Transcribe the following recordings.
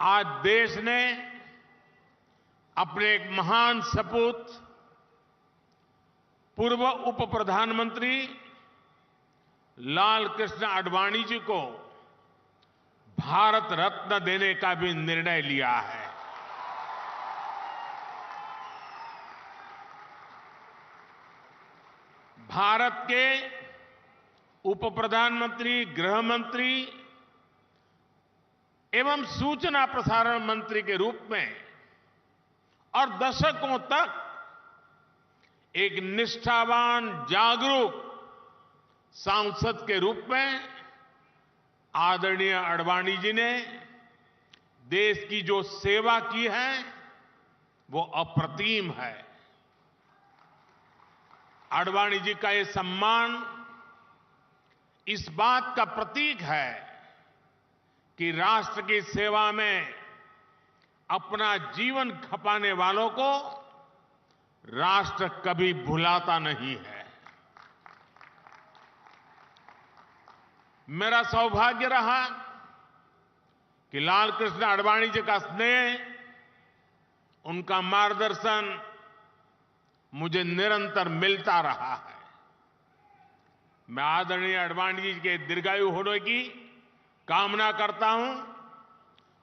आज देश ने अपने एक महान सपूत पूर्व उप प्रधानमंत्री लाल कृष्ण आडवाणी जी को भारत रत्न देने का भी निर्णय लिया है। भारत के उप प्रधानमंत्री, गृह मंत्री एवं सूचना प्रसारण मंत्री के रूप में और दशकों तक एक निष्ठावान, जागरूक सांसद के रूप में आदरणीय आडवाणी जी ने देश की जो सेवा की है वो अप्रतिम है। आडवाणी जी का ये सम्मान इस बात का प्रतीक है कि राष्ट्र की सेवा में अपना जीवन खपाने वालों को राष्ट्र कभी भुलाता नहीं है। मेरा सौभाग्य रहा कि लाल कृष्ण आडवाणी जी का स्नेह, उनका मार्गदर्शन मुझे निरंतर मिलता रहा है। मैं आदरणीय आडवाणी जी के दीर्घायु होने की कामना करता हूं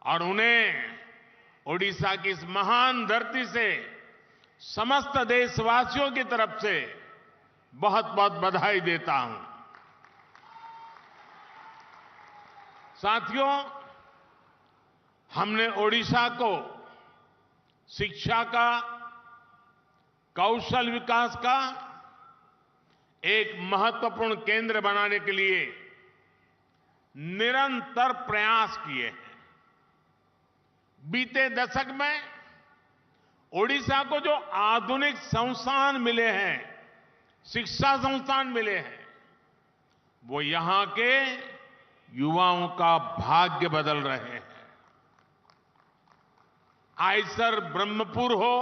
और उन्हें ओडिशा की इस महान धरती से समस्त देशवासियों की तरफ से बहुत बहुत बधाई देता हूं। साथियों, हमने ओडिशा को शिक्षा का, कौशल विकास का एक महत्वपूर्ण केंद्र बनाने के लिए निरंतर प्रयास किए हैं। बीते दशक में ओडिशा को जो आधुनिक संस्थान मिले हैं, शिक्षा संस्थान मिले हैं, वो यहां के युवाओं का भाग्य बदल रहे हैं। आईसर ब्रह्मपुर हो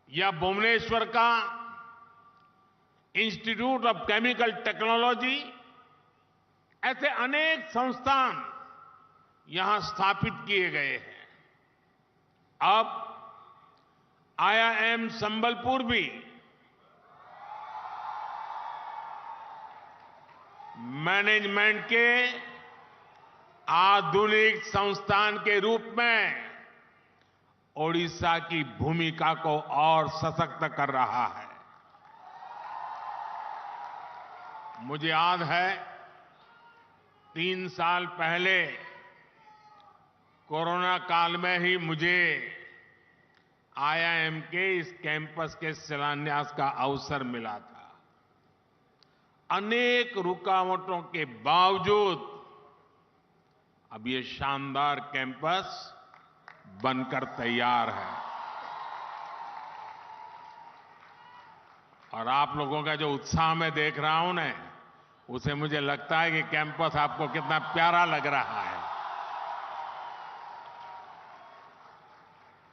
या भुवनेश्वर का इंस्टीट्यूट ऑफ केमिकल टेक्नोलॉजी, ऐसे अनेक संस्थान यहां स्थापित किए गए हैं। अब IIM संबलपुर भी मैनेजमेंट के आधुनिक संस्थान के रूप में ओडिशा की भूमिका को और सशक्त कर रहा है। मुझे याद है 3 साल पहले कोरोना काल में ही मुझे IIM के इस कैंपस के शिलान्यास का अवसर मिला था। अनेक रुकावटों के बावजूद अब ये शानदार कैंपस बनकर तैयार है और आप लोगों का जो उत्साह मैं देख रहा हूं ना, उसे मुझे लगता है कि कैंपस आपको कितना प्यारा लग रहा है।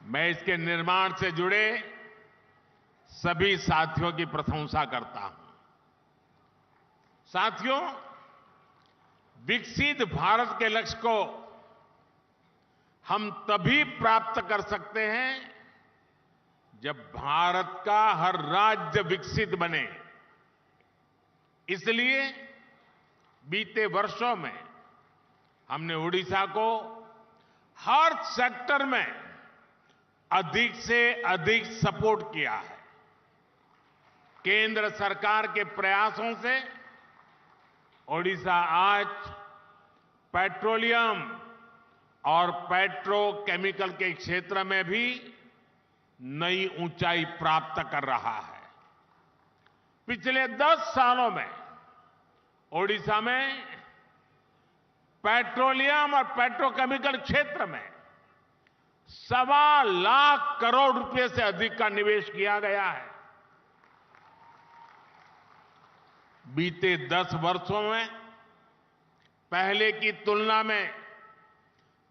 मैं इसके निर्माण से जुड़े सभी साथियों की प्रशंसा करता हूं। साथियों, विकसित भारत के लक्ष्य को हम तभी प्राप्त कर सकते हैं जब भारत का हर राज्य विकसित बने। इसलिए बीते वर्षों में हमने ओडिशा को हर सेक्टर में अधिक से अधिक सपोर्ट किया है। केंद्र सरकार के प्रयासों से ओडिशा आज पेट्रोलियम और पेट्रोकेमिकल के क्षेत्र में भी नई ऊंचाई प्राप्त कर रहा है। पिछले 10 सालों में ओडिशा में पेट्रोलियम और पेट्रोकेमिकल क्षेत्र में 1.25 लाख करोड़ रुपए से अधिक का निवेश किया गया है। बीते 10 वर्षों में पहले की तुलना में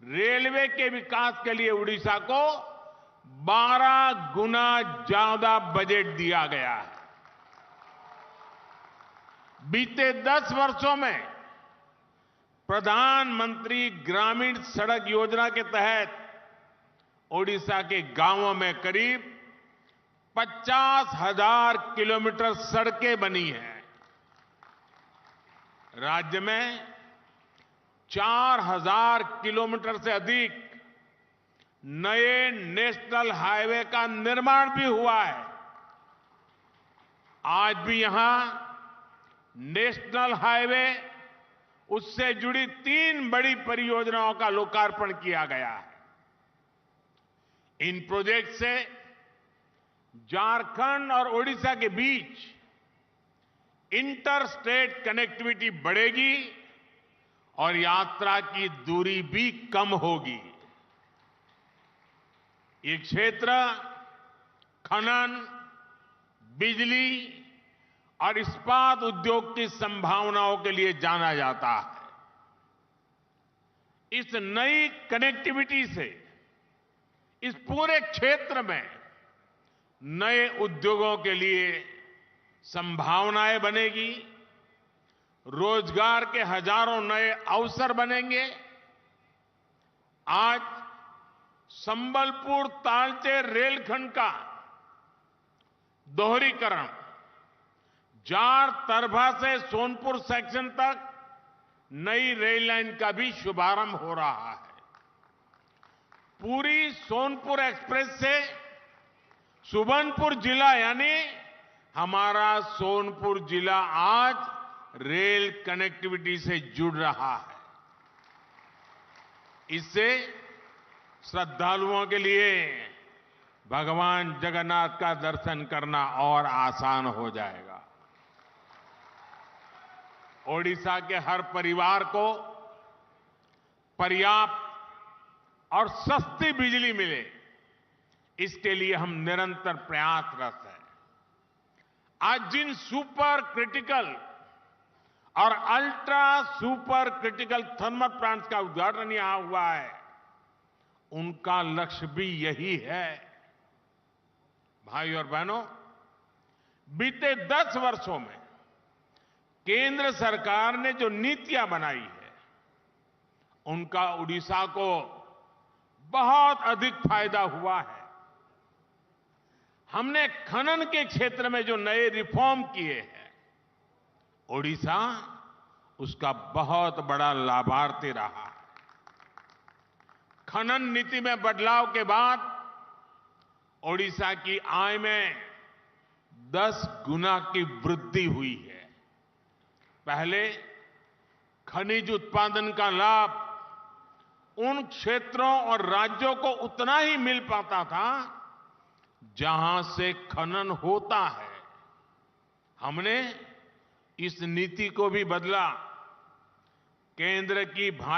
रेलवे के विकास के लिए ओडिशा को 12 गुना ज्यादा बजट दिया गया है। बीते 10 वर्षों में प्रधानमंत्री ग्रामीण सड़क योजना के तहत ओडिशा के गांवों में करीब 50,000 किलोमीटर सड़कें बनी हैं। राज्य में 4,000 किलोमीटर से अधिक नए नेशनल हाईवे का निर्माण भी हुआ है। आज भी यहां नेशनल हाईवे, उससे जुड़ी 3 बड़ी परियोजनाओं का लोकार्पण किया गया है। इन प्रोजेक्ट से झारखंड और ओडिशा के बीच इंटर स्टेट कनेक्टिविटी बढ़ेगी और यात्रा की दूरी भी कम होगी। ये क्षेत्र खनन, बिजली और इस्पात उद्योग की संभावनाओं के लिए जाना जाता है। इस नई कनेक्टिविटी से इस पूरे क्षेत्र में नए उद्योगों के लिए संभावनाएं बनेगी, रोजगार के हजारों नए अवसर बनेंगे। आज संबलपुर तालचेर रेलखंड का दोहरीकरण, जार तरभा से सोनपुर सेक्शन तक नई रेल लाइन का भी शुभारंभ हो रहा है। पूरी सोनपुर एक्सप्रेस से सुबर्णपुर जिला, यानी हमारा सोनपुर जिला आज रेल कनेक्टिविटी से जुड़ रहा है। इससे श्रद्धालुओं के लिए भगवान जगन्नाथ का दर्शन करना और आसान हो जाएगा। ओडिशा के हर परिवार को पर्याप्त और सस्ती बिजली मिले, इसके लिए हम निरंतर प्रयासरत हैं। आज जिन सुपर क्रिटिकल और ultra super critical thermal plants का उद्घाटन यहां हुआ है, उनका लक्ष्य भी यही है। भाई और बहनों, बीते 10 वर्षों में केंद्र सरकार ने जो नीतियां बनाई है, उनका ओडिशा को बहुत अधिक फायदा हुआ है। हमने खनन के क्षेत्र में जो नए रिफॉर्म किए हैं, ओडिशा उसका बहुत बड़ा लाभार्थी रहा है। खनन नीति में बदलाव के बाद ओडिशा की आय में 10 गुना की वृद्धि हुई है। पहले खनिज उत्पादन का लाभ उन क्षेत्रों और राज्यों को उतना ही मिल पाता था जहां से खनन होता है। हमने इस नीति को भी बदला। केंद्र की भाजपा